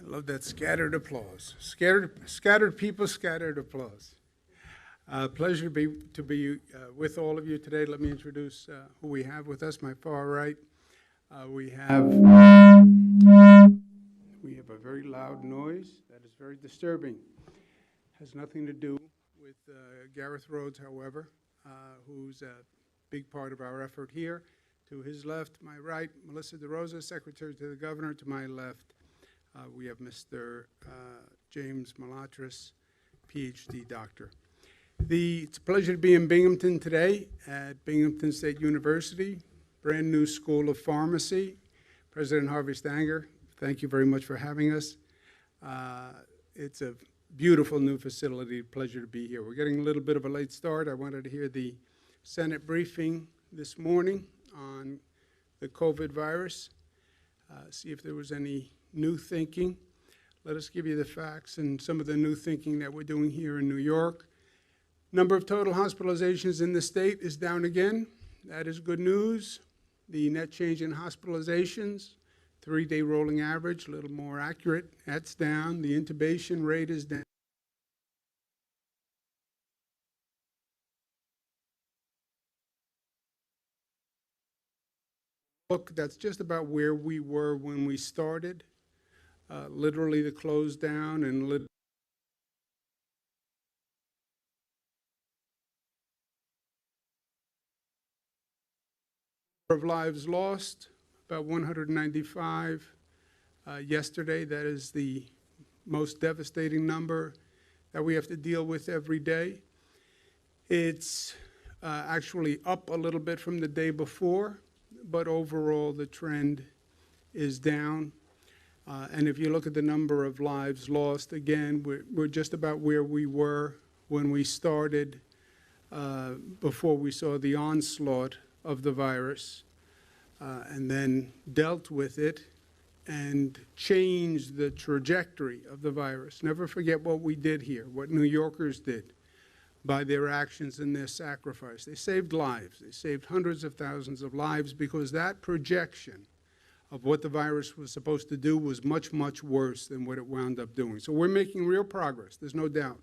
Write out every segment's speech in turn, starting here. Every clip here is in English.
I love that scattered applause. Scattered people, scattered applause. Pleasure to be with all of you today. Let me introduce who we have with us. My far right, we have a very loud noise that is very disturbing. Has nothing to do with Gareth Rhodes, however, who's a big part of our effort here. To his left, my right, Melissa DeRosa, Secretary to the Governor. To my left, we have Mr. James Malatras, PhD doctor. It's a pleasure to be in Binghamton today at Binghamton State University, brand new School of Pharmacy. President Harvey Stanger, thank you very much for having us. It's a beautiful new facility, pleasure to be here. We're getting a little bit of a late start. I wanted to hear the Senate briefing this morning on the COVID virus, see if there was any new thinking. Let us give you the facts and some of the new thinking that we're doing here in New York. Number of total hospitalizations in the state is down again. That is good news. The net change in hospitalizations, 3-day rolling average, a little more accurate, that's down. The intubation rate is down. Look, that's just about where we were when we started. Literally the close down and of lives lost, about 195 yesterday. That is the most devastating number that we have to deal with every day. It's actually up a little bit from the day before, but overall the trend is down. And if you look at the number of lives lost, again, we're just about where we were when we started, before we saw the onslaught of the virus, and then dealt with it and changed the trajectory of the virus. Never forget what we did here, what New Yorkers did by their actions and their sacrifice. They saved lives. They saved hundreds of thousands of lives because that projection of what the virus was supposed to do was much, much worse than what it wound up doing. So we're making real progress, there's no doubt.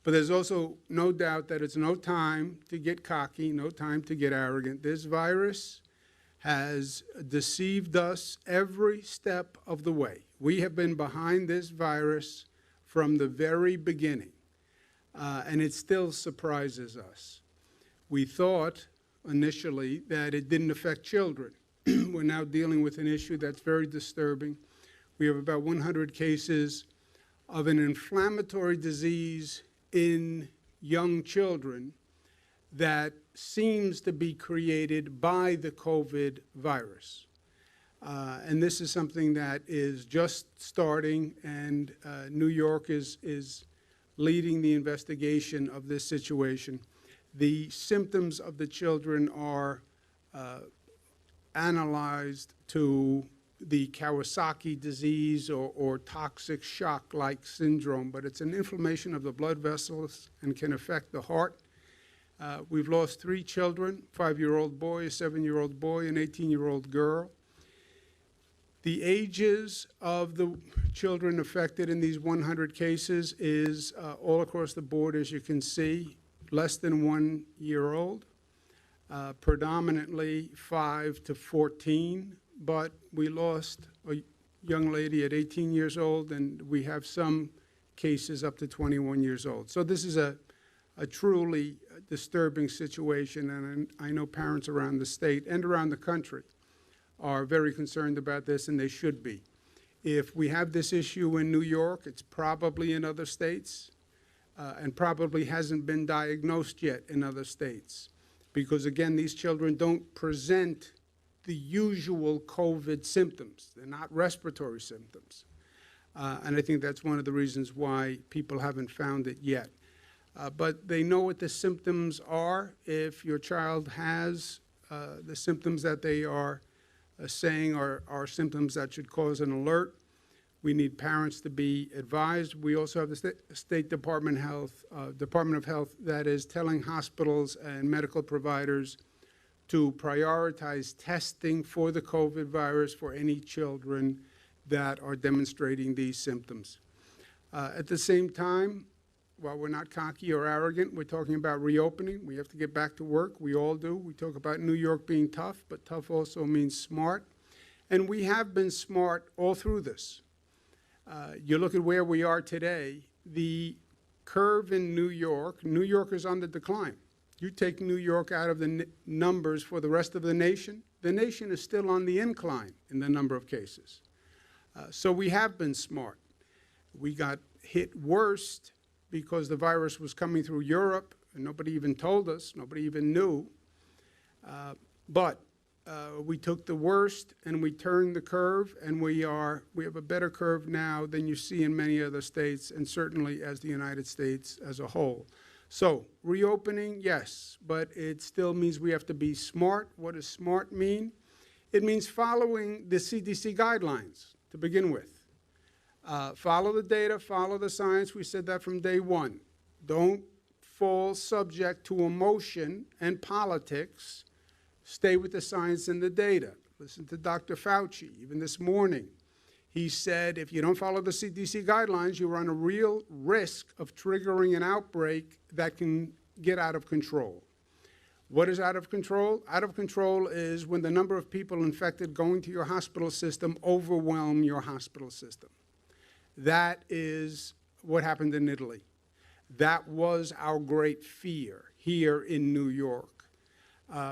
But there's also no doubt that it's no time to get cocky, no time to get arrogant. This virus has deceived us every step of the way. We have been behind this virus from the very beginning, and it still surprises us. We thought initially that it didn't affect children. We're now dealing with an issue that's very disturbing. We have about 100 cases of an inflammatory disease in young children that seems to be created by the COVID virus. And this is something that is just starting, and New York is leading the investigation of this situation. The symptoms of the children are analyzed to the Kawasaki disease or toxic shock-like syndrome, but it's an inflammation of the blood vessels and can affect the heart. We've lost 3 children, a 5-year-old boy, a 7-year-old boy, an 18-year-old girl. The ages of the children affected in these 100 cases is all across the board, as you can see, less than 1 year old. Predominantly 5 to 14, but we lost a young lady at 18 years old, and we have some cases up to 21 years old. So this is a truly disturbing situation, and I know parents around the state and around the country are very concerned about this, and they should be. If we have this issue in New York, it's probably in other states, and probably hasn't been diagnosed yet in other states. Because again, these children don't present the usual COVID symptoms. They're not respiratory symptoms. And I think that's one of the reasons why people haven't found it yet. But they know what the symptoms are. If your child has the symptoms that they are saying are symptoms that should cause an alert, we need parents to be advised. We also have the State Department of Health that is telling hospitals and medical providers to prioritize testing for the COVID virus for any children that are demonstrating these symptoms. At the same time, while we're not cocky or arrogant, we're talking about reopening. We have to get back to work. We all do. We talk about New York being tough, but tough also means smart. And we have been smart all through this. You look at where we are today, the curve in New York is on the decline. You take New York out of the numbers for the rest of the nation is still on the incline in the number of cases. So we have been smart. We got hit worst because the virus was coming through Europe, and nobody even told us, nobody even knew. But we took the worst and we turned the curve, and we have a better curve now than you see in many other states, and certainly as the United States as a whole. So reopening, yes, but it still means we have to be smart. What does smart mean? It means following the CDC guidelines to begin with. Follow the data, follow the science. We said that from day one. Don't fall subject to emotion and politics. Stay with the science and the data. Listen to Dr. Fauci, even this morning. He said, if you don't follow the CDC guidelines, you run a real risk of triggering an outbreak that can get out of control. What is out of control? Out of control is when the number of people infected going to your hospital system overwhelm your hospital system. That is what happened in Italy. That was our great fear here in New York.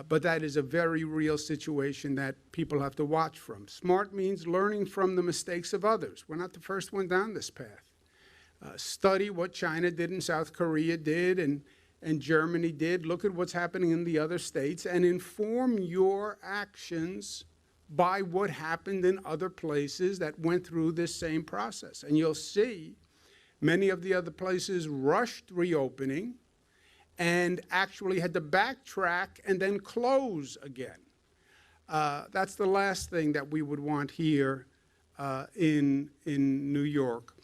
But that is a very real situation that people have to watch from. Smart means learning from the mistakes of others. We're not the first one down this path. Study what China did and South Korea did and Germany did. Look at what's happening in the other states and inform your actions by what happened in other places that went through this same process. And you'll see many of the other places rushed reopening and actually had to backtrack and then close again. That's the last thing that we would want here in New York.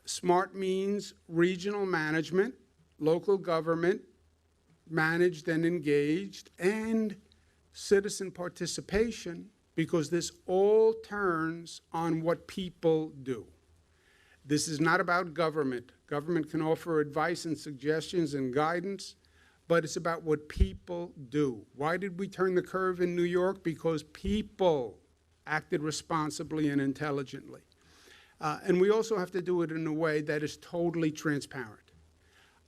Smart means regional management, local government, managed and engaged, and citizen participation, because this all turns on what people do. This is not about government. Government can offer advice and suggestions and guidance, but it's about what people do. Why did we turn the curve in New York? Because people acted responsibly and intelligently. And we also have to do it in a way that is totally transparent.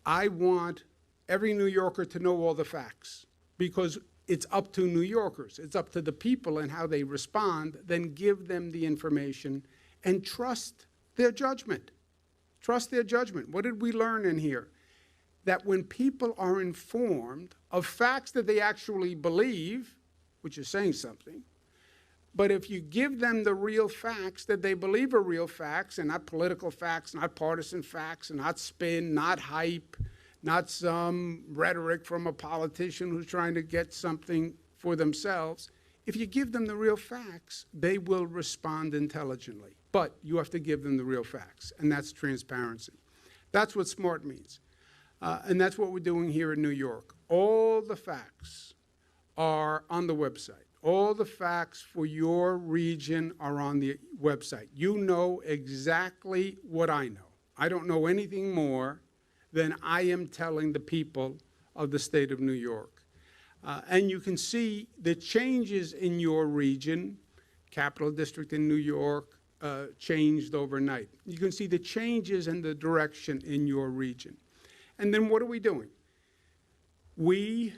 I want every New Yorker to know all the facts, because it's up to New Yorkers. It's up to the people and how they respond. Then give them the information and trust their judgment. Trust their judgment. What did we learn in here? That when people are informed of facts that they actually believe, which is saying something, but if you give them the real facts that they believe are real facts, and not political facts, not partisan facts, and not spin, not hype, not some rhetoric from a politician who's trying to get something for themselves, if you give them the real facts, they will respond intelligently. But you have to give them the real facts, and that's transparency. That's what smart means. And that's what we're doing here in New York. All the facts are on the website. All the facts for your region are on the website. You know exactly what I know. I don't know anything more than I am telling the people of the state of New York. And you can see the changes in your region. Capital District in New York changed overnight. You can see the changes in the direction in your region. And then what are we doing? We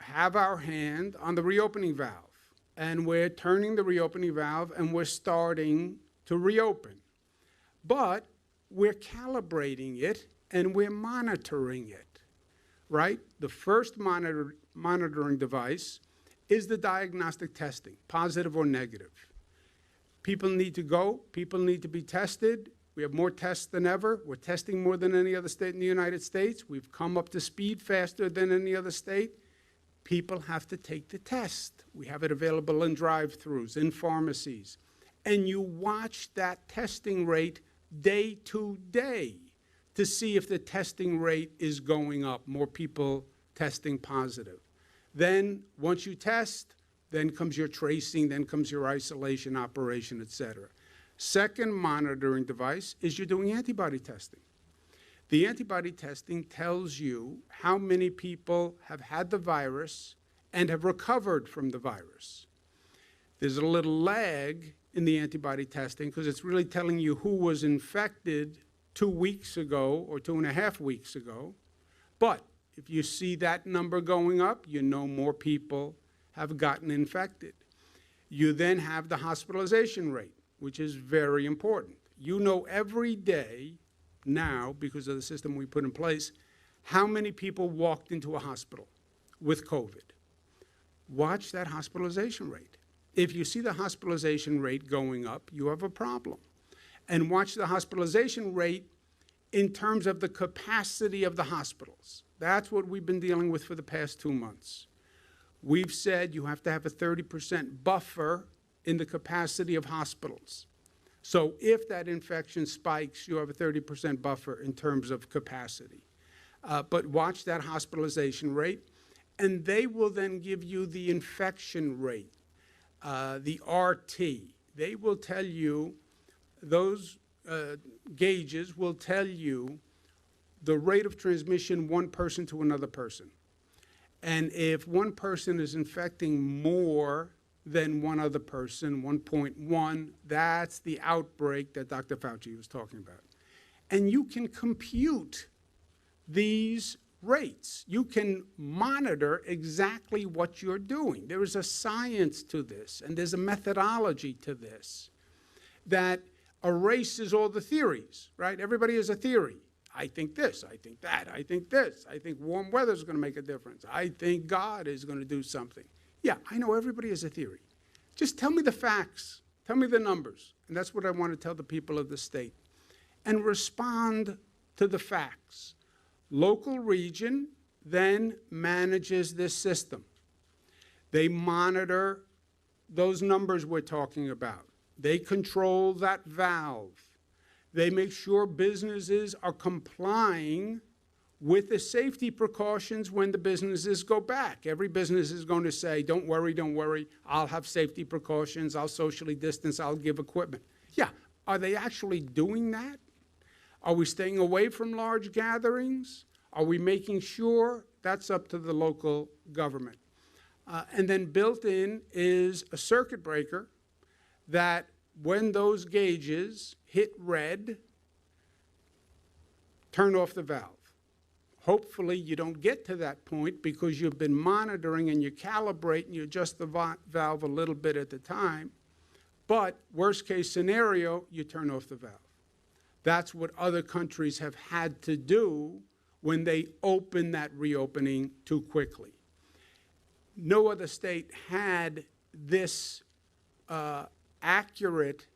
have our hand on the reopening valve, and we're turning the reopening valve, and we're starting to reopen. But we're calibrating it, and we're monitoring it, right? The first monitoring device is the diagnostic testing, positive or negative. People need to go. People need to be tested. We have more tests than ever. We're testing more than any other state in the United States. We've come up to speed faster than any other state. People have to take the test. We have it available in drive-thrus, in pharmacies. And you watch that testing rate day to day to see if the testing rate is going up, more people testing positive. Then, once you test, Then comes your tracing, then comes your isolation operation, et cetera. Second monitoring device is you're doing antibody testing. The antibody testing tells you how many people have had the virus and have recovered from the virus. There's a little lag in the antibody testing because it's really telling you who was infected 2 weeks ago or 2.5 weeks ago. But if you see that number going up, you know more people have gotten infected. You then have the hospitalization rate, which is very important. You know every day now, because of the system we put in place, how many people walked into a hospital with COVID. Watch that hospitalization rate. If you see the hospitalization rate going up, you have a problem. And watch the hospitalization rate in terms of the capacity of the hospitals. That's what we've been dealing with for the past 2 months. We've said you have to have a 30% buffer in the capacity of hospitals. So if that infection spikes, you have a 30% buffer in terms of capacity. But watch that hospitalization rate, and they will then give you the infection rate, the RT. They will tell you, those gauges will tell you the rate of transmission one person to another person. And if one person is infecting more than one other person, 1.1, that's the outbreak that Dr. Fauci was talking about. And you can compute these rates. You can monitor exactly what you're doing. There is a science to this, and there's a methodology to this that erases all the theories, right? Everybody has a theory. I think this, I think that, I think this. I think warm weather is going to make a difference. I think God is going to do something. Yeah, I know everybody has a theory. Just tell me the facts. Tell me the numbers. And that's what I want to tell the people of the state. And respond to the facts. Local region then manages this system. They monitor those numbers we're talking about. They control that valve. They make sure businesses are complying with the safety precautions when the businesses go back. Every business is going to say, don't worry, I'll have safety precautions, I'll socially distance, I'll give equipment. Yeah, are they actually doing that? Are we staying away from large gatherings? Are we making sure? That's up to the local government. And then built in is a circuit breaker that when those gauges hit red, turn off the valve. Hopefully you don't get to that point because you've been monitoring and you calibrate and you adjust the valve a little bit at the time. But worst case scenario, you turn off the valve. That's what other countries have had to do when they open that reopening too quickly. No other state had this accurate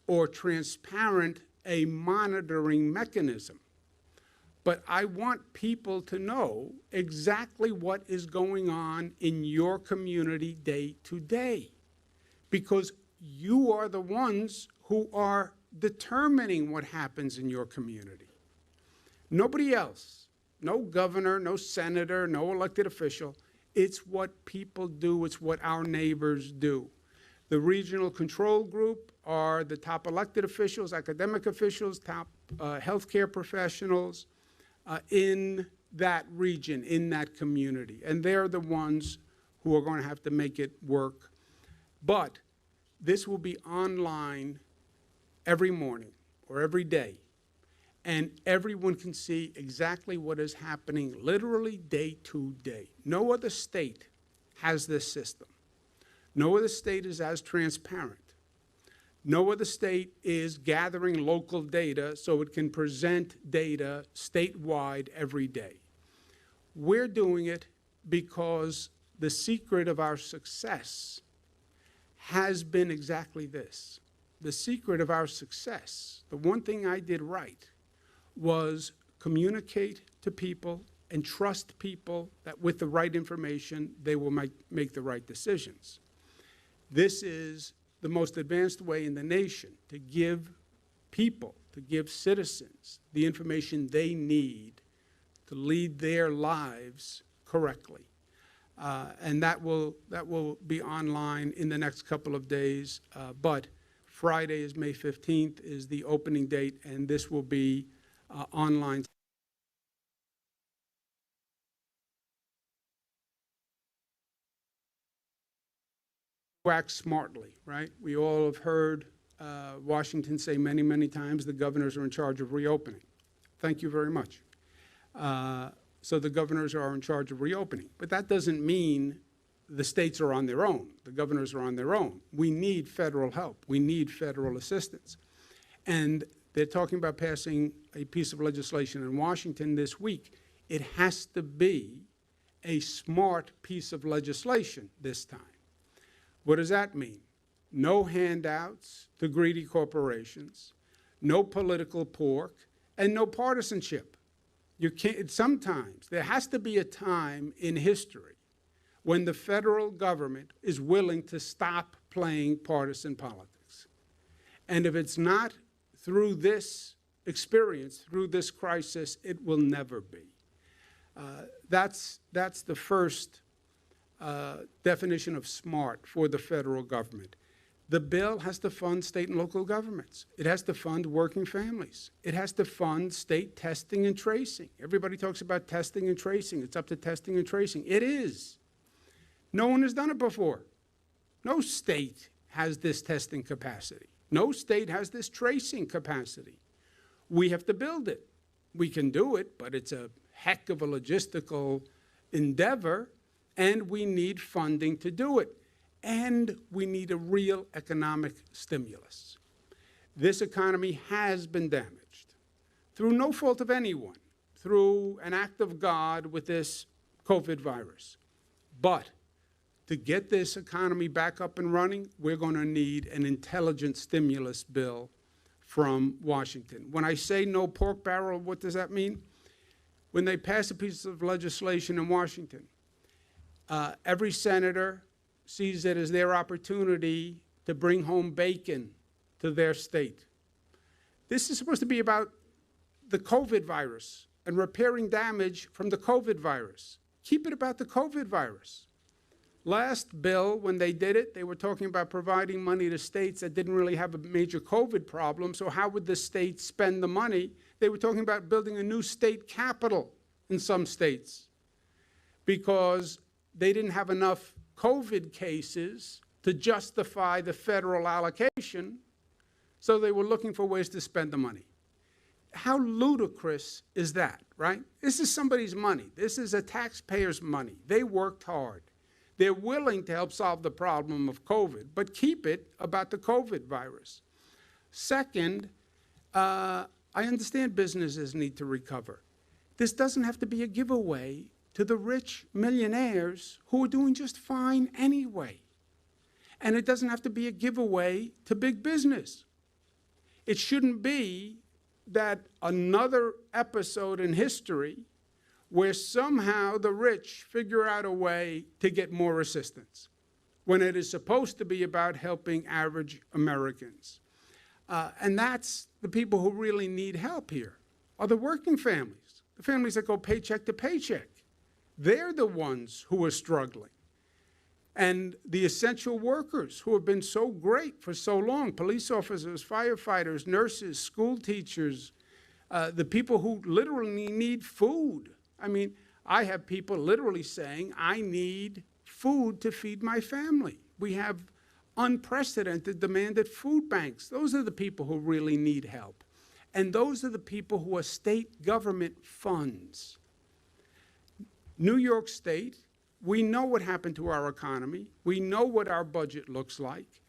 or transparent a monitoring mechanism. But I want people to know exactly what is going on in your community day to day, because you are the ones who are determining what happens in your community. Nobody else, no governor, no senator, no elected official. It's what people do. It's what our neighbors do. The regional control group are the top elected officials, academic officials, top healthcare professionals in that region, in that community. And they're the ones who are going to have to make it work. But this will be online every morning or every day. And everyone can see exactly what is happening literally day to day. No other state has this system. No other state is as transparent. No other state is gathering local data so it can present data statewide every day. We're doing it because the secret of our success has been exactly this. The secret of our success, the one thing I did right, was communicate to people and trust people that with the right information, they will make the right decisions. This is the most advanced way in the nation to give people, to give citizens the information they need to lead their lives correctly. And that will be online in the next couple of days. But Friday is May 15th is the opening date, and this will be online. Act smartly, right? We all have heard Washington say many, many times the governors are in charge of reopening. Thank you very much. So the governors are in charge of reopening. But that doesn't mean the states are on their own. The governors are on their own. We need federal help. We need federal assistance. And they're talking about passing a piece of legislation in Washington this week. It has to be a smart piece of legislation this time. What does that mean? No handouts to greedy corporations, no political pork, and no partisanship. You can't, sometimes, there has to be a time in history when the federal government is willing to stop playing partisan politics. And if it's not through this experience, through this crisis, it will never be. That's the first definition of smart for the federal government. The bill has to fund state and local governments. It has to fund working families. It has to fund state testing and tracing. Everybody talks about testing and tracing. It's up to testing and tracing. It is. No one has done it before. No state has this testing capacity. No state has this tracing capacity. We have to build it. We can do it, but it's a heck of a logistical endeavor, and we need funding to do it. And we need a real economic stimulus. This economy has been damaged through no fault of anyone, through an act of God with this COVID virus. But to get this economy back up and running, we're going to need an intelligent stimulus bill from Washington. When I say no pork barrel, what does that mean? When they pass a piece of legislation in Washington, every senator sees it as their opportunity to bring home bacon to their state. This is supposed to be about the COVID virus and repairing damage from the COVID virus. Keep it about the COVID virus. Last bill, when they did it, they were talking about providing money to states that didn't really have a major COVID problem, so how would the states spend the money? They were talking about building a new state capital in some states because they didn't have enough COVID cases to justify the federal allocation, so they were looking for ways to spend the money. How ludicrous is that, right? This is somebody's money. This is a taxpayer's money. They worked hard. They're willing to help solve the problem of COVID, but keep it about the COVID virus. Second, I understand businesses need to recover. This doesn't have to be a giveaway to the rich millionaires who are doing just fine anyway. And it doesn't have to be a giveaway to big business. It shouldn't be that another episode in history where somehow the rich figure out a way to get more assistance when it is supposed to be about helping average Americans. And that's the people who really need help here, are the working families, the families that go paycheck to paycheck. They're the ones who are struggling. And the essential workers who have been so great for so long, police officers, firefighters, nurses, school teachers, the people who literally need food. I mean, I have people literally saying, I need food to feed my family. We have unprecedented demand at food banks. Those are the people who really need help. And those are the people who are state government funds. New York State, we know what happened to our economy. We know what our budget looks like.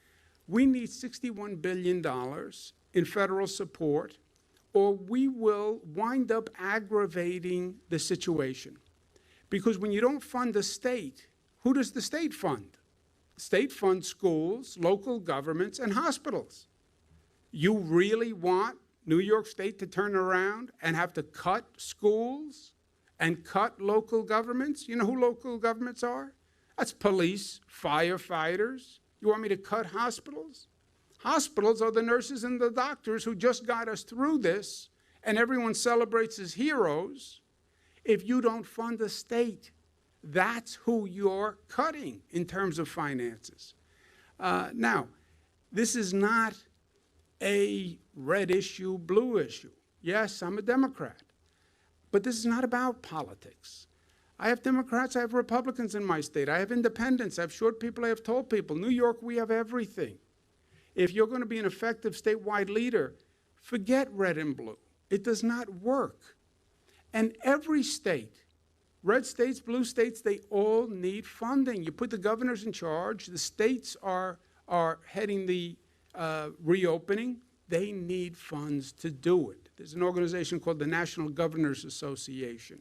We need $61 billion in federal support, or we will wind up aggravating the situation. Because when you don't fund the state, who does the state fund? The state funds schools, local governments, and hospitals. You really want New York State to turn around and have to cut schools and cut local governments? You know who local governments are? That's police, firefighters. You want me to cut hospitals? Hospitals are the nurses and the doctors who just got us through this, and everyone celebrates as heroes. If you don't fund the state, That's who you're cutting in terms of finances. Now, this is not a red issue, blue issue. Yes, I'm a Democrat, but this is not about politics. I have Democrats, I have Republicans in my state, I have independents, I have short people, I have tall people. New York, we have everything. If you're going to be an effective statewide leader, forget red and blue. It does not work. And every state, red states, blue states, they all need funding. You put the governors in charge, the states are heading the reopening. They need funds to do it. There's an organization called the National Governors Association,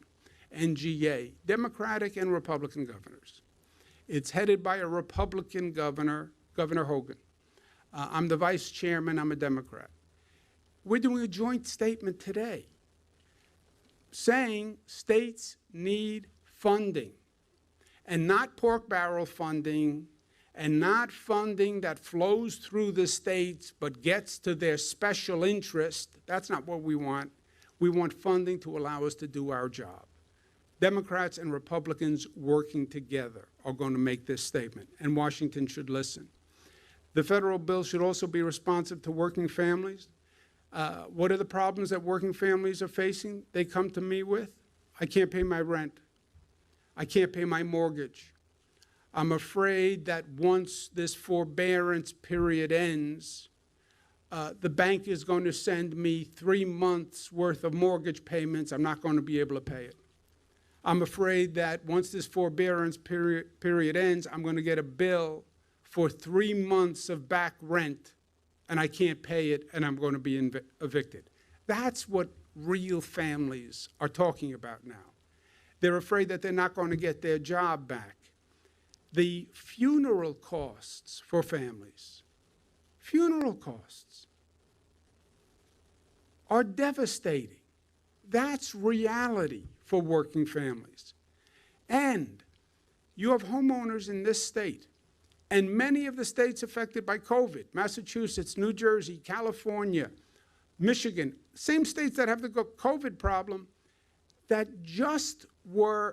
NGA, Democratic and Republican governors. It's headed by a Republican governor, Governor Hogan. I'm the vice chairman, I'm a Democrat. We're doing a joint statement today saying states need funding, and not pork barrel funding, and not funding that flows through the states but gets to their special interest. That's not what we want. We want funding to allow us to do our job. Democrats and Republicans working together are going to make this statement, and Washington should listen. The federal bill should also be responsive to working families. What are the problems that working families are facing? They come to me with, I can't pay my rent. I can't pay my mortgage. I'm afraid that once this forbearance period ends, the bank is going to send me 3 months worth of mortgage payments. I'm not going to be able to pay it. I'm afraid that once this forbearance period ends, I'm going to get a bill for 3 months of back rent, and I can't pay it, and I'm going to be evicted. That's what real families are talking about now. They're afraid that they're not going to get their job back. The funeral costs for families, funeral costs, are devastating. That's reality for working families. And you have homeowners in this state, and many of the states affected by COVID, Massachusetts, New Jersey, California, Michigan, same states that have the COVID problem, that just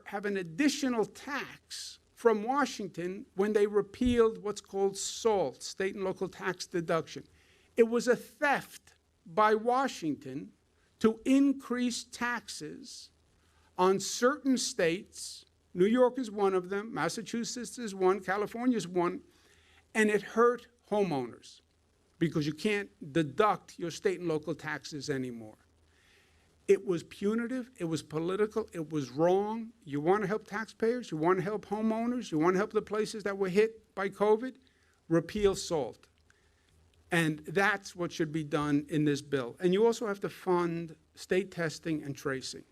have an additional tax from Washington when they repealed what's called SALT, state and local tax deduction. It was a theft by Washington to increase taxes on certain states. New York is one of them, Massachusetts is one, California is one, and it hurt homeowners because you can't deduct your state and local taxes anymore. It was punitive, it was political, it was wrong. You want to help taxpayers, you want to help homeowners, you want to help the places that were hit by COVID, repeal SALT. And that's what should be done in this bill. And you also have to fund state testing and tracing.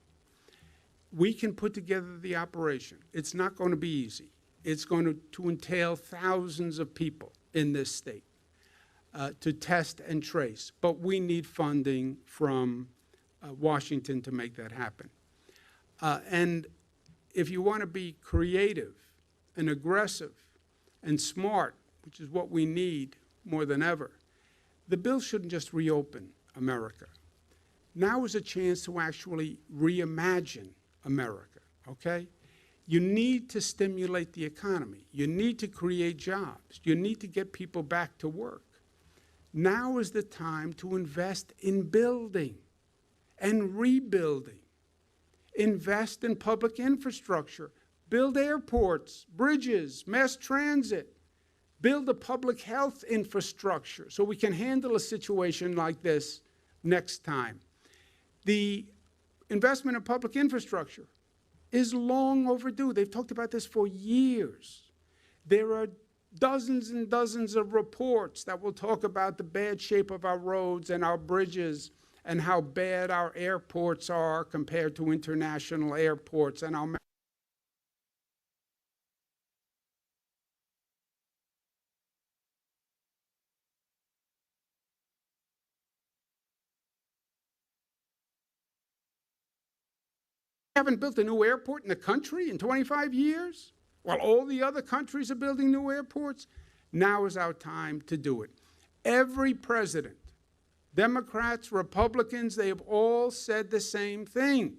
We can put together the operation. It's not going to be easy. It's going to entail thousands of people in this state to test and trace. But we need funding from Washington to make that happen. And if you want to be creative and aggressive and smart, which is what we need more than ever, the bill shouldn't just reopen America. Now is a chance to actually reimagine America, okay? You need to stimulate the economy. You need to create jobs. You need to get people back to work. Now is the time to invest in building and rebuilding. Invest in public infrastructure. Build airports, bridges, mass transit. Build a public health infrastructure so we can handle a situation like this next time. The investment in public infrastructure is long overdue. They've talked about this for years. There are dozens and dozens of reports that will talk about the bad shape of our roads and our bridges and how bad our airports are compared to international airports, and our haven't built a new airport in the country in 25 years, while all the other countries are building new airports. Now is our time to do it. Every president, Democrats, Republicans, they have all said the same thing.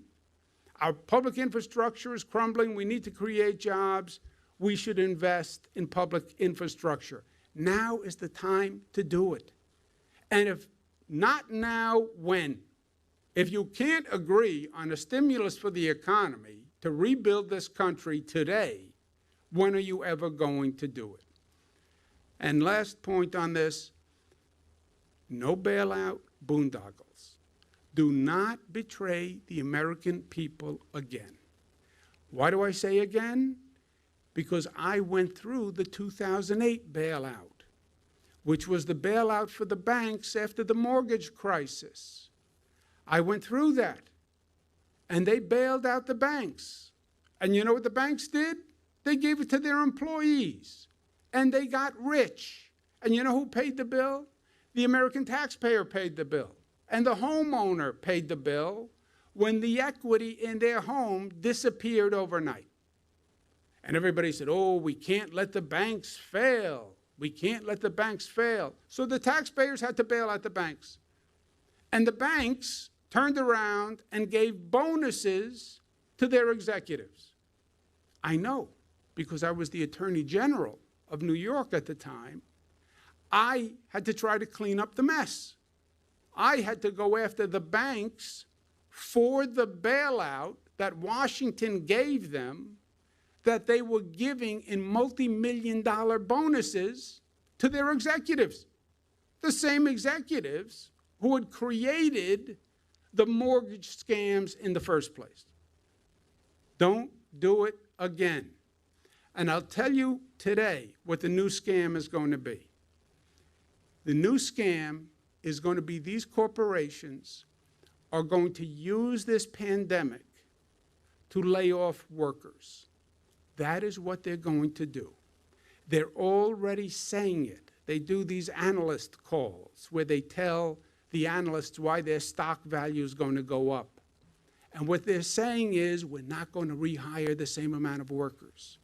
Our public infrastructure is crumbling. We need to create jobs. We should invest in public infrastructure. Now is the time to do it. And if not now, when? If you can't agree on a stimulus for the economy to rebuild this country today, when are you ever going to do it? And last point on this, no bailout, boondoggles. Do not betray the American people again. Why do I say again? Because I went through the 2008 bailout, which was the bailout for the banks after the mortgage crisis. I went through that, and they bailed out the banks. And you know what the banks did? They gave it to their employees, and they got rich. And you know who paid the bill? The American taxpayer paid the bill, and the homeowner paid the bill when the equity in their home disappeared overnight. And everybody said, oh, we can't let the banks fail. We can't let the banks fail. So the taxpayers had to bail out the banks. And the banks turned around and gave bonuses to their executives. I know, because I was the Attorney General of New York at the time. I had to try to clean up the mess. I had to go after the banks for the bailout that Washington gave them, that they were giving in multi-million-dollar bonuses to their executives. The same executives who had created the mortgage scams in the first place. Don't do it again. And I'll tell you today what the new scam is going to be. The new scam is going to be these corporations are going to use this pandemic to lay off workers. That is what they're going to do. They're already saying it. They do these analyst calls where they tell the analysts why their stock value is going to go up. And what they're saying is, we're not going to rehire the same amount of workers.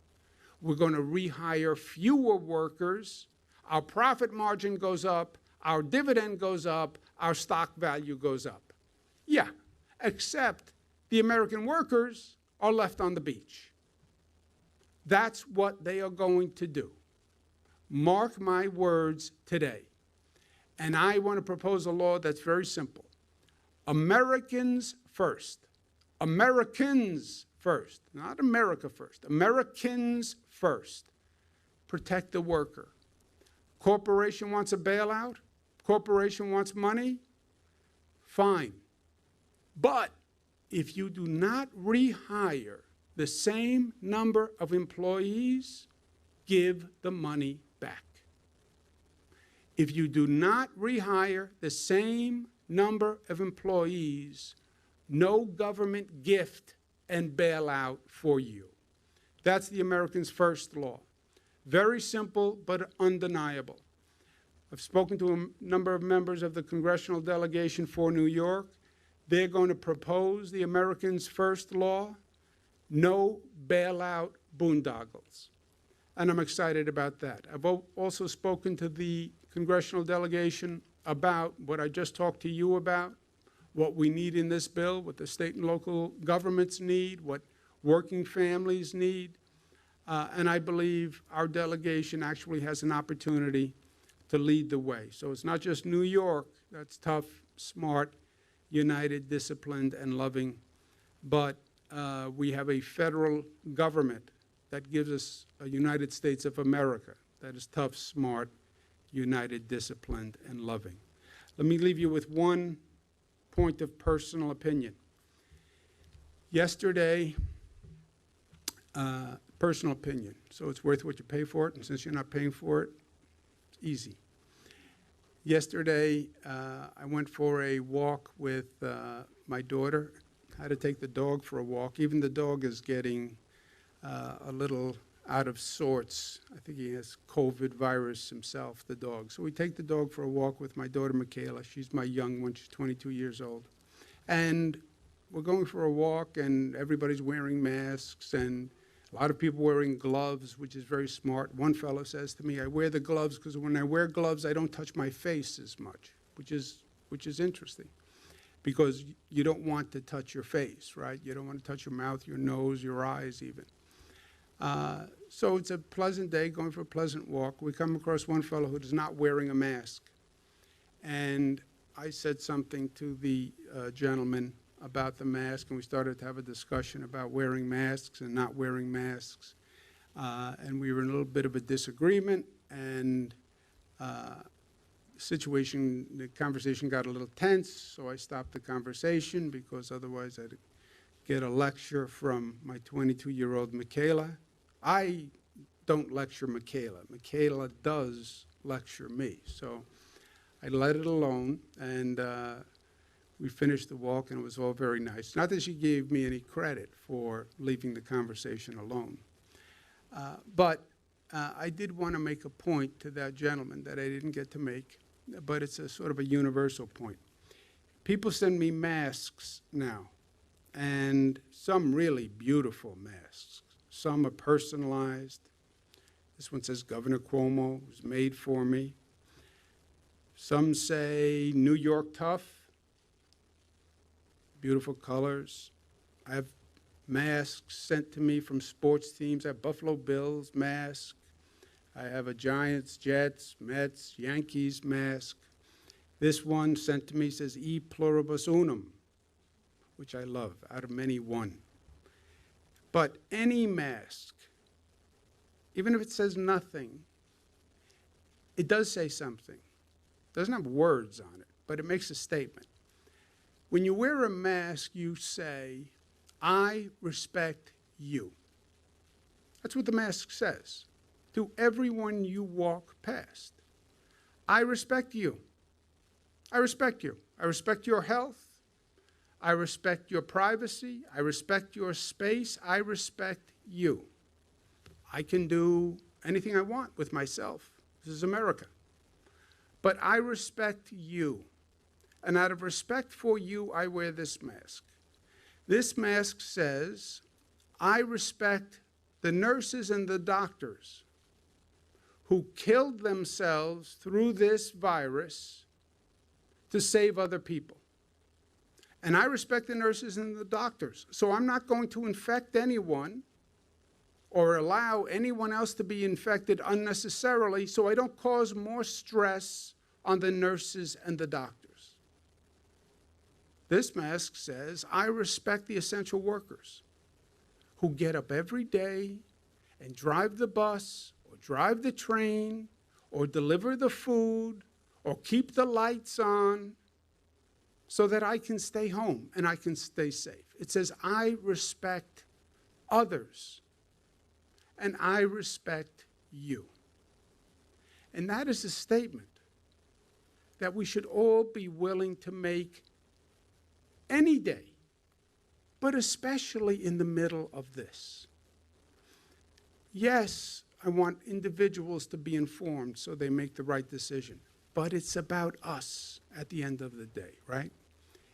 We're going to rehire fewer workers. Our profit margin goes up, our dividend goes up, our stock value goes up. Yeah, except the American workers are left on the beach. That's what they are going to do. Mark my words today. And I want to propose a law that's very simple. Americans first. Americans first. Not America first. Americans first. Protect the worker. Corporation wants a bailout. Corporation wants money. Fine. But if you do not rehire the same number of employees, give the money back. If you do not rehire the same number of employees, no government gift and bailout for you. That's the Americans First law. Very simple, but undeniable. I've spoken to a number of members of the Congressional Delegation for New York. They're going to propose the Americans First law. No bailout boondoggles. And I'm excited about that. I've also spoken to the Congressional Delegation about what I just talked to you about, what we need in this bill, what the state and local governments need, what working families need. And I believe our delegation actually has an opportunity to lead the way. So it's not just New York that's tough, smart, united, disciplined, and loving, but we have a federal government that gives us a United States of America that is tough, smart, united, disciplined, and loving. Let me leave you with one point of personal opinion. Yesterday, personal opinion, so it's worth what you pay for it, and since you're not paying for it, it's easy. Yesterday, I went for a walk with my daughter. Had to take the dog for a walk. Even the dog is getting a little out of sorts. I think he has COVID virus himself, the dog. So we take the dog for a walk with my daughter, Michaela. She's my young one. She's 22 years old. And we're going for a walk, and everybody's wearing masks, and a lot of people wearing gloves, which is very smart. One fellow says to me, I wear the gloves because when I wear gloves, I don't touch my face as much, which is interesting. because you don't want to touch your face, right? You don't want to touch your mouth, your nose, your eyes even. So it's a pleasant day, going for a pleasant walk. We come across one fellow who is not wearing a mask. And I said something to the gentleman about the mask, and we started to have a discussion about wearing masks and not wearing masks. And we were in a little bit of a disagreement, and the conversation got a little tense, so I stopped the conversation because otherwise I'd get a lecture from my 22-year-old Michaela. I don't lecture Michaela. Michaela does lecture me. So I let it alone, and we finished the walk, and it was all very nice. Not that she gave me any credit for leaving the conversation alone. But I did want to make a point to that gentleman that I didn't get to make, but it's a sort of a universal point. People send me masks now, and some really beautiful masks. Some are personalized. This one says Governor Cuomo, it was made for me. Some say New York Tough, beautiful colors. I have masks sent to me from sports teams. I have Buffalo Bills mask. I have a Giants, Jets, Mets, Yankees mask. This one sent to me says E pluribus unum, which I love, out of many one. But any mask, even if it says nothing, it does say something. It doesn't have words on it, but it makes a statement. When you wear a mask, you say, I respect you. That's what the mask says to everyone you walk past. I respect you. I respect you. I respect your health. I respect your privacy. I respect your space. I respect you. I can do anything I want with myself. This is America. But I respect you. And out of respect for you, I wear this mask. This mask says, I respect the nurses and the doctors who killed themselves through this virus to save other people. And I respect the nurses and the doctors. So I'm not going to infect anyone or allow anyone else to be infected unnecessarily, so I don't cause more stress on the nurses and the doctors. This mask says, I respect the essential workers who get up every day and drive the bus or drive the train or deliver the food or keep the lights on so that I can stay home and I can stay safe. It says, I respect others and I respect you. And that is a statement that we should all be willing to make any day, but especially in the middle of this. Yes, I want individuals to be informed so they make the right decision, but it's about us at the end of the day, right?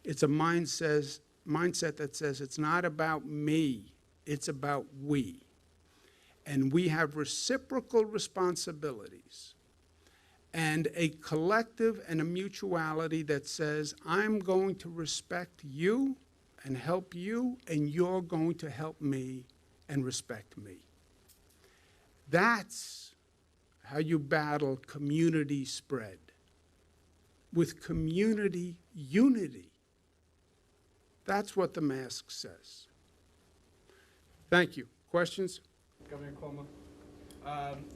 It's a mindset that says it's not about me, it's about we. And we have reciprocal responsibilities and a collective and a mutuality that says, I'm going to respect you and help you, and you're going to help me and respect me. That's how you battle community spread, with community unity. That's what the mask says. Thank you. Questions? Governor Cuomo,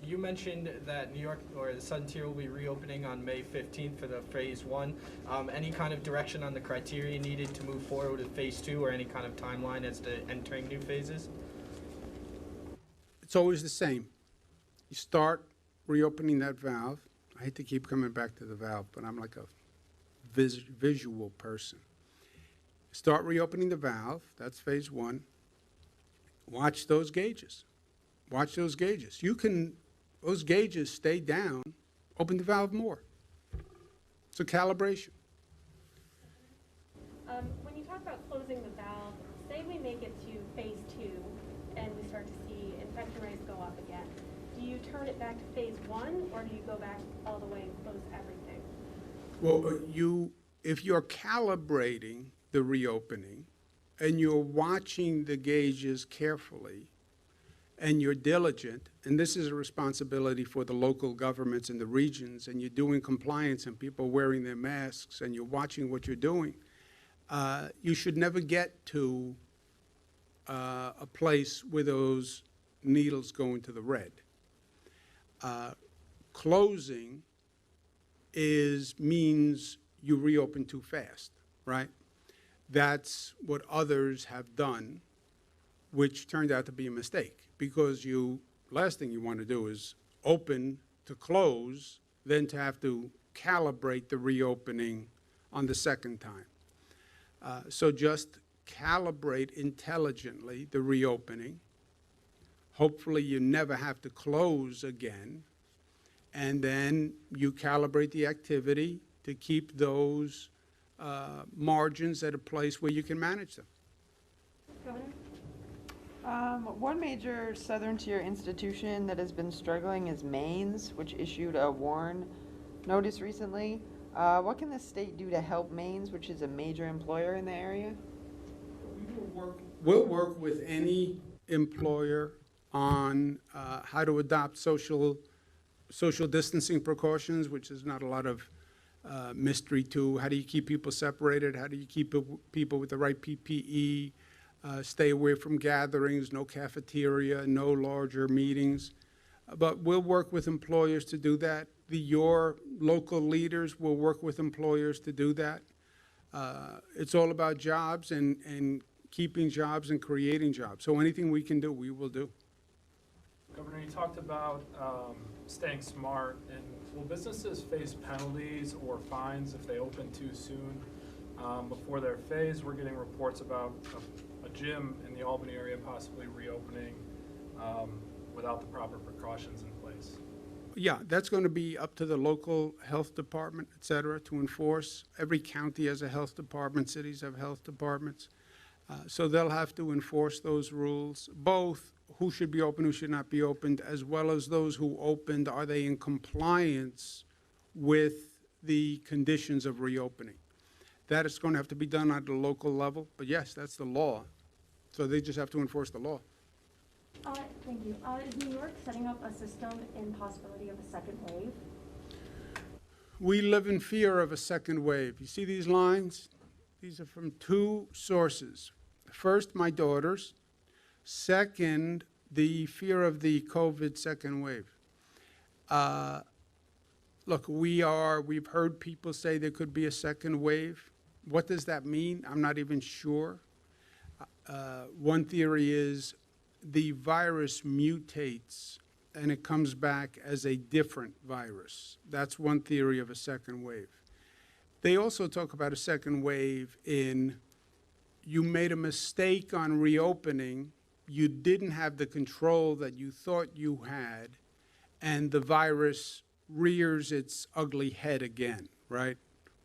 you mentioned that New York or the Southern Tier will be reopening on May 15th for the phase 1. Any kind of direction on the criteria needed to move forward with phase 2 or any kind of timeline as to entering new phases? It's always the same. You start reopening that valve. I hate to keep coming back to the valve, but I'm like a visual person. Start reopening the valve. That's phase 1. Watch those gauges. Watch those gauges. Those gauges stay down, open the valve more. It's a calibration. When you talk about closing the valve, say we make it to phase 2 and we start to see infection rates go up again. Do you turn it back to phase 1 or do you go back all the way and close everything? Well, if you're calibrating the reopening and you're watching the gauges carefully and you're diligent, and this is a responsibility for the local governments in the regions, and you're doing compliance and people wearing their masks and you're watching what you're doing, you should never get to a place where those needles go into the red. Closing means you reopen too fast, right? That's what others have done, which turned out to be a mistake, because last thing you want to do is open to close, then to have to calibrate the reopening on the second time. So just calibrate intelligently the reopening. Hopefully you never have to close again. And then you calibrate the activity to keep those margins at a place where you can manage them. Governor? One major southern tier institution that has been struggling is Maine's, which issued a warn notice recently. What can the state do to help Maine's, which is a major employer in the area? We'll work with any employer on how to adopt social distancing precautions, which is not a lot of mystery to. How do you keep people separated? How do you keep people with the right PPE? Stay away from gatherings, no cafeteria, no larger meetings. But we'll work with employers to do that. Your local leaders will work with employers to do that. It's all about jobs and keeping jobs and creating jobs. So anything we can do, we will do. Governor, you talked about staying smart, and will businesses face penalties or fines if they open too soon before their phase? We're getting reports about a gym in the Albany area possibly reopening without the proper precautions in place. Yeah, that's going to be up to the local health department, et cetera, to enforce. Every county has a health department, cities have health departments. So they'll have to enforce those rules, both who should be open, who should not be opened, as well as those who opened, are they in compliance with the conditions of reopening? That is going to have to be done at the local level, but yes, that's the law. So they just have to enforce the law. Thank you. Is New York setting up a system in possibility of a second wave? We live in fear of a second wave. You see these lines? These are from two sources. First, my daughters. Second, the fear of the COVID second wave. Look, we've heard people say there could be a second wave. What does that mean? I'm not even sure. One theory is the virus mutates and it comes back as a different virus. That's one theory of a second wave. They also talk about a second wave in you made a mistake on reopening, you didn't have the control that you thought you had, and the virus rears its ugly head again, right?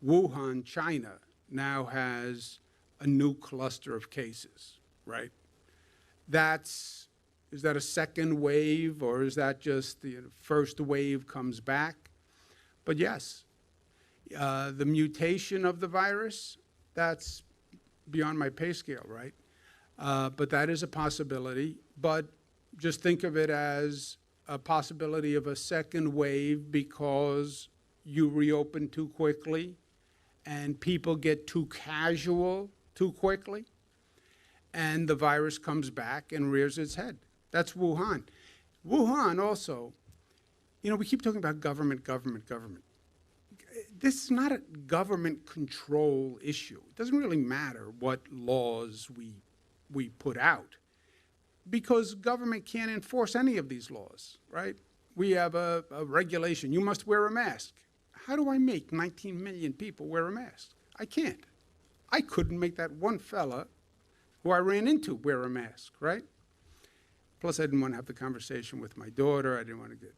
Wuhan, China, now has a new cluster of cases, right? Is that a second wave, or is that just the first wave comes back? But yes, the mutation of the virus, that's beyond my pay scale, right? But that is a possibility. But just think of it as a possibility of a second wave because you reopen too quickly and people get too casual too quickly, and the virus comes back and rears its head. That's Wuhan. Wuhan also, we keep talking about government. This is not a government control issue. It doesn't really matter what laws we put out, because government can't enforce any of these laws, right? We have a regulation. You must wear a mask. How do I make 19 million people wear a mask? I can't. I couldn't make that one fella who I ran into wear a mask, right? Plus, I didn't want to have the conversation with my daughter. I didn't want to get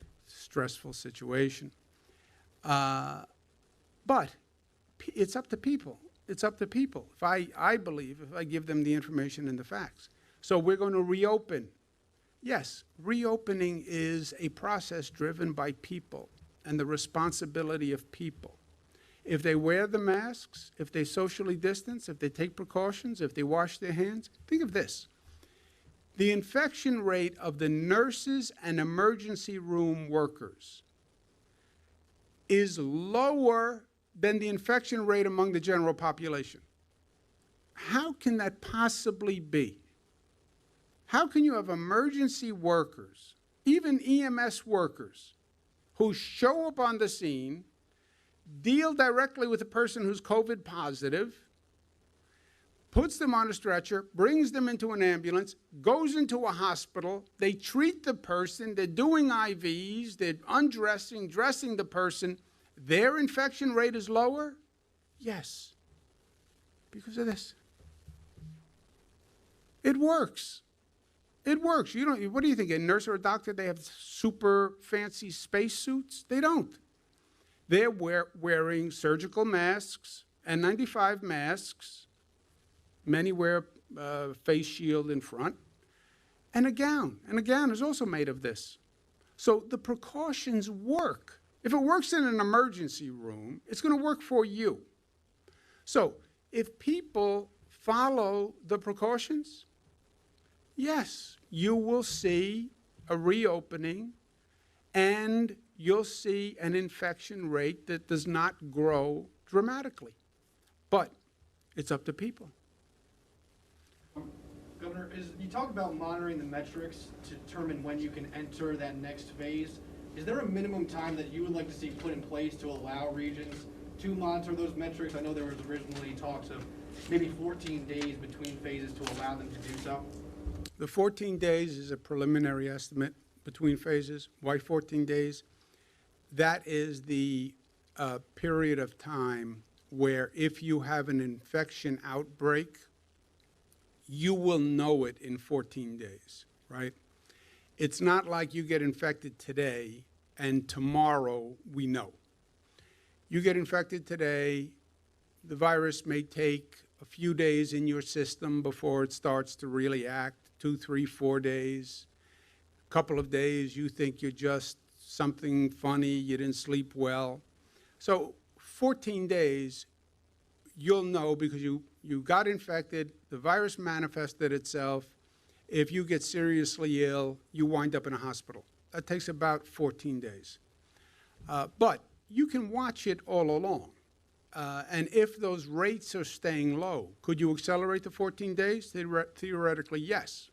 a stressful situation. But it's up to people. It's up to people. I believe if I give them the information and the facts. So we're going to reopen. Yes, reopening is a process driven by people and the responsibility of people. If they wear the masks, if they socially distance, if they take precautions, if they wash their hands, think of this. The infection rate of the nurses and emergency room workers is lower than the infection rate among the general population. How can that possibly be? How can you have emergency workers, even EMS workers, who show up on the scene, deal directly with a person who's COVID positive, puts them on a stretcher, brings them into an ambulance, goes into a hospital, they treat the person, they're doing IVs, they're undressing, dressing the person, their infection rate is lower? Yes, because of this. It works. It works. You don't, what do you think, a nurse or a doctor, they have super fancy spacesuits? They don't. They're wearing surgical masks, N95 masks. Many wear a face shield in front, and a gown. And a gown is also made of this. So the precautions work. If it works in an emergency room, it's going to work for you. So if people follow the precautions, yes, you will see a reopening, and you'll see an infection rate that does not grow dramatically. But it's up to people. Governor, you talk about monitoring the metrics to determine when you can enter that next phase. Is there a minimum time that you would like to see put in place to allow regions to monitor those metrics? I know there was originally talks of maybe 14 days between phases to allow them to do so. The 14 days is a preliminary estimate between phases. Why 14 days? That is the period of time where if you have an infection outbreak, you will know it in 14 days, right? It's not like you get infected today and tomorrow we know. You get infected today, the virus may take a few days in your system before it starts to really act, 2, 3, 4 days. A couple of days, you think you're just something funny, you didn't sleep well. So 14 days, you'll know because you got infected, the virus manifested itself. If you get seriously ill, you wind up in a hospital. That takes about 14 days. But you can watch it all along. And if those rates are staying low, could you accelerate the 14 days? Theoretically, yes.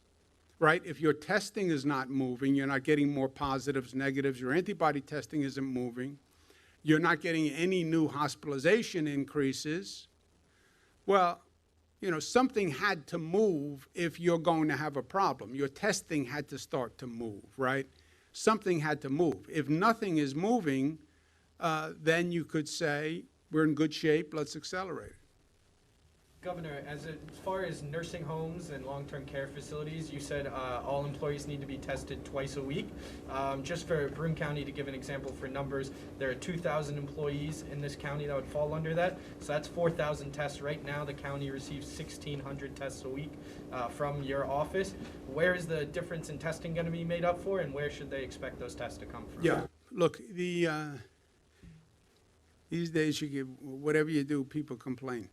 Right? If your testing is not moving, you're not getting more positives, negatives, your antibody testing isn't moving, you're not getting any new hospitalization increases, well, you know, something had to move if you're going to have a problem. Your testing had to start to move, right? Something had to move. If nothing is moving, then you could say, we're in good shape, let's accelerate it. Governor, as far as nursing homes and long-term care facilities, you said all employees need to be tested twice a week. Just for Broome County, to give an example for numbers, there are 2,000 employees in this county that would fall under that. So that's 4,000 tests. Right now, the county receives 1,600 tests a week from your office. Where is the difference in testing going to be made up for, and where should they expect those tests to come from? Yeah, look, these days you give, whatever you do, people complain.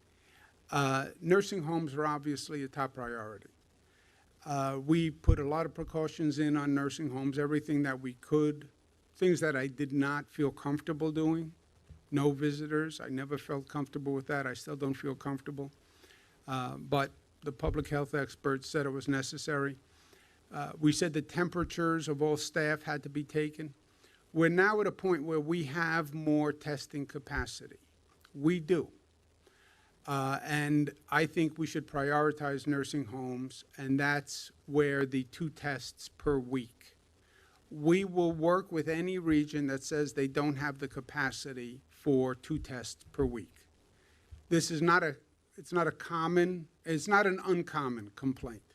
Nursing homes are obviously a top priority. We put a lot of precautions in on nursing homes, everything that we could, things that I did not feel comfortable doing. No visitors. I never felt comfortable with that. I still don't feel comfortable. But the public health experts said it was necessary. We said the temperatures of all staff had to be taken. We're now at a point where we have more testing capacity. We do. And I think we should prioritize nursing homes, and that's where the 2 tests per week. We will work with any region that says they don't have the capacity for 2 tests per week. This is not it's not an uncommon complaint.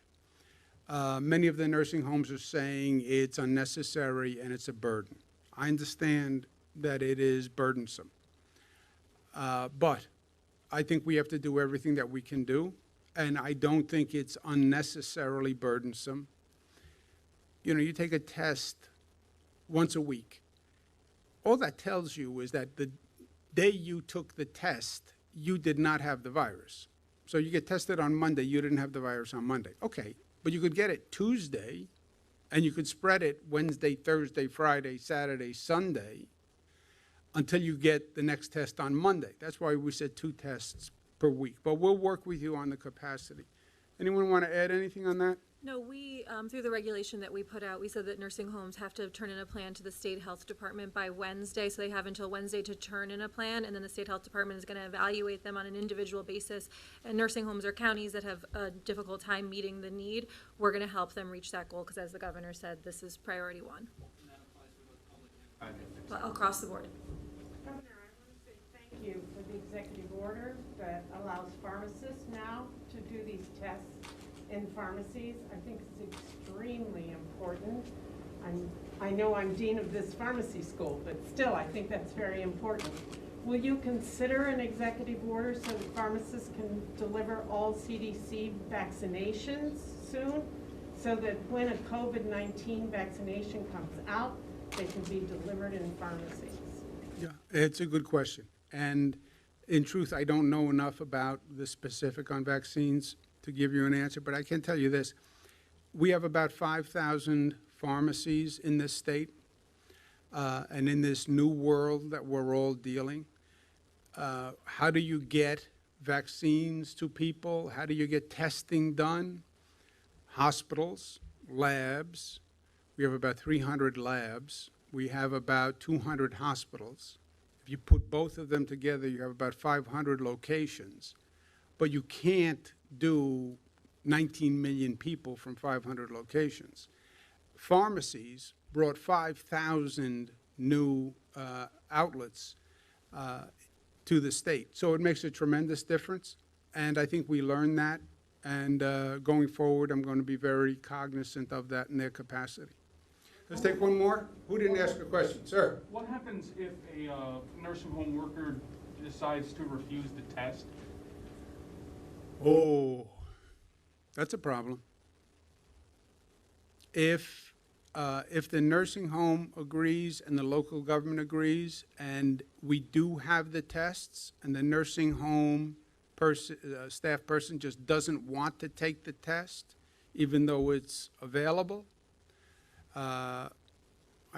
Many of the nursing homes are saying it's unnecessary and it's a burden. I understand that it is burdensome, but I think we have to do everything that we can do, and I don't think it's unnecessarily burdensome. You know, you take a test once a week. All that tells you is that day you took the test, you did not have the virus. So you get tested on Monday, you didn't have the virus on Monday. Okay, but you could get it Tuesday, and you could spread it Wednesday, Thursday, Friday, Saturday, Sunday, until you get the next test on Monday. That's why we said 2 tests per week. But we'll work with you on the capacity. Anyone want to add anything on that? No, we, through the regulation that we put out, we said that nursing homes have to turn in a plan to the state health department by Wednesday, so they have until Wednesday to turn in a plan, and then the state health department is gonna evaluate them on an individual basis. And nursing homes or counties that have a difficult time meeting the need, we're gonna help them reach that goal, because as the governor said, this is priority 1. Across the board. Governor, I want to say thank you for the executive order that allows pharmacists now to do these tests in pharmacies. I think it's extremely important. I know I'm dean of this pharmacy school, but still, I think that's very important. Will you consider an executive order so that pharmacists can deliver all CDC vaccinations soon? So that when a COVID-19 vaccination comes out, they can be delivered in pharmacies? Yeah, it's a good question. And in truth, I don't know enough about the specific on vaccines to give you an answer, but I can tell you this. We have about 5,000 pharmacies in this state, and in this new world that we're all dealing. How do you get vaccines to people? How do you get testing done? Hospitals, labs. We have about 300 labs. We have about 200 hospitals. If you put both of them together, you have about 500 locations. But you can't do 19 million people from 500 locations. Pharmacies brought 5,000 new outlets to the state. So it makes a tremendous difference, and I think we learned that. And going forward, I'm going to be very cognizant of that in their capacity. Let's take one more. Who didn't ask a question? Sir? What happens if a nursing home worker decides to refuse the test? Oh, that's a problem. If the nursing home agrees and the local government agrees, and we do have the tests, and the nursing home staff person just doesn't want to take the test, even though it's available, I'd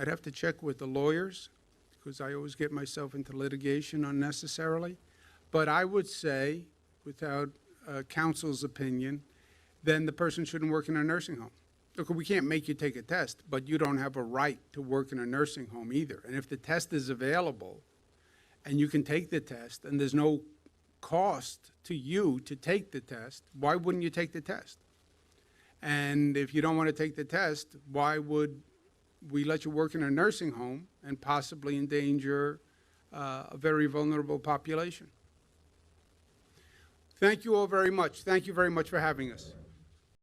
have to check with the lawyers, because I always get myself into litigation unnecessarily. But I would say, without counsel's opinion, then the person shouldn't work in a nursing home. Look, we can't make you take a test, but you don't have a right to work in a nursing home either. And if the test is available and you can take the test and there's no cost to you to take the test, why wouldn't you take the test? And if you don't want to take the test, why would we let you work in a nursing home and possibly endanger a very vulnerable population? Thank you all very much. Thank you very much for having us.